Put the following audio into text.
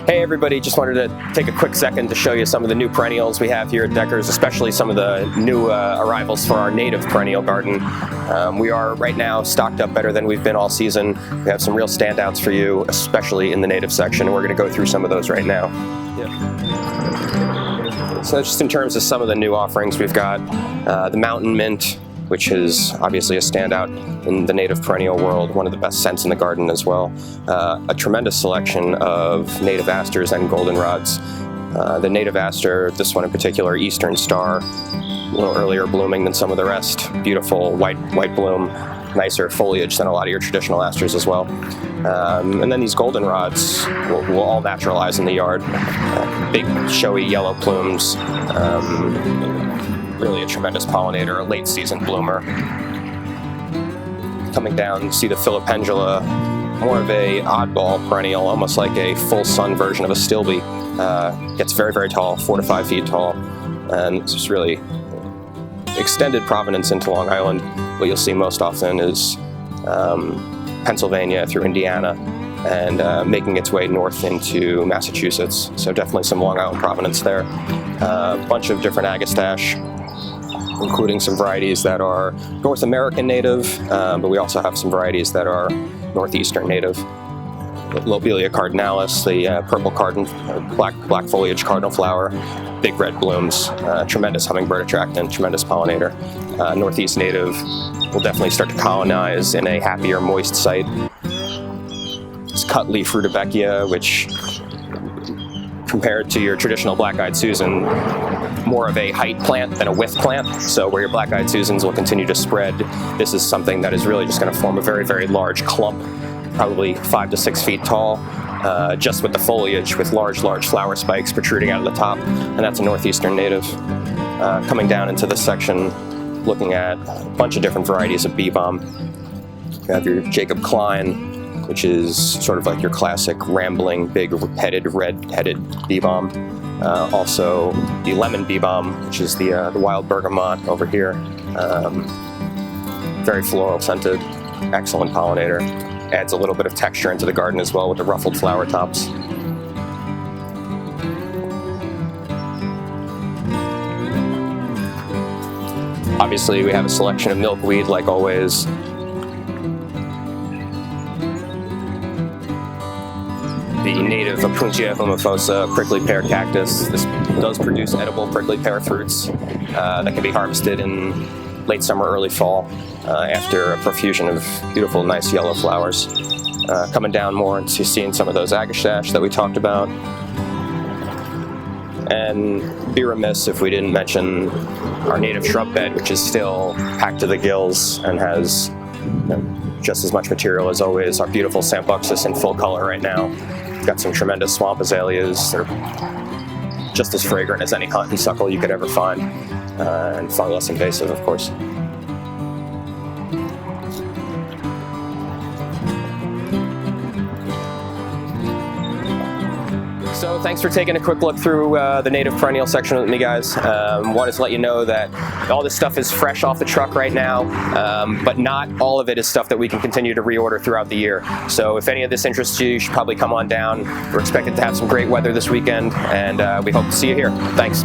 Hey everybody, just wanted to take a quick second to show you some of the new perennials we have here at Deckers, especially some of the new arrivals for our native perennial garden. We are right now stocked up better than we've been all season. We have some real standouts for you, especially in the native section, and we're going to go through some of those right now. So just in terms of some of the new offerings, we've got the Mountain Mint, which is obviously a standout in the native perennial world, one of the best scents in the garden as well. A tremendous selection of native asters and goldenrods. The native aster, this one in particular, Eastern Star, a little earlier blooming than some of the rest. Beautiful white bloom, nicer foliage than a lot of your traditional asters as well. And then these goldenrods will all naturalize in the yard. Big showy yellow plumes. Really a tremendous pollinator, a late season bloomer. Coming down, you see the Filipendula, more of a oddball perennial, almost like a full sun version of a stilby. Gets very, very tall, 4 to 5 feet tall, and it's just really extended provenance into Long Island. What you'll see most often is Pennsylvania through Indiana, and making its way north into Massachusetts. So definitely some Long Island provenance there. A bunch of different agastache, including some varieties that are North American native, but we also have some varieties that are Northeastern native. Lobelia cardinalis, the purple black foliage cardinal flower, big red blooms, tremendous hummingbird attractant, tremendous pollinator. Northeast native will definitely start to colonize in a happier, moist site. It's cut leaf rudbeckia, which, compared to your traditional black-eyed Susan, more of a height plant than a width plant. So where your black-eyed Susans will continue to spread, this is something that is really just going to form a very, very large clump, probably 5 to 6 feet tall, just with the foliage, with large you spikes protruding out of the top, and that's a Northeastern native. Coming down into this section, looking at a bunch of different varieties of bee balm. You have your Jacob Klein, which is sort of like your classic rambling, big-headed, red-headed bee balm. Also the lemon bee balm, which is the wild bergamot over here. Very floral scented, excellent pollinator. Adds a little bit of texture into the garden as well with the ruffled flower tops. Obviously, we have a selection of milkweed, like always. The native Opuntia humifosa prickly pear cactus. This does produce edible prickly pear fruits that can be harvested in late summer, early fall after a profusion of beautiful, nice yellow flowers. Coming down more and seeing some of those agastache that we talked about. And be remiss if we didn't mention our native shrub bed, which is still packed to the gills and has just as much material as always. Our beautiful Sambucus in full color right now. We've got some tremendous swamp azaleas. They're just as fragrant as any honeysuckle you could ever find, and far less invasive, of course. So thanks for taking a quick look through the native perennial section with me, guys. Wanted to let you know that all this stuff is fresh off the truck right now, but not all of it is stuff that we can continue to reorder throughout the year. So if any of this interests you, you should probably come on down. We're expected to have some great weather this weekend, and we hope to see you here. Thanks.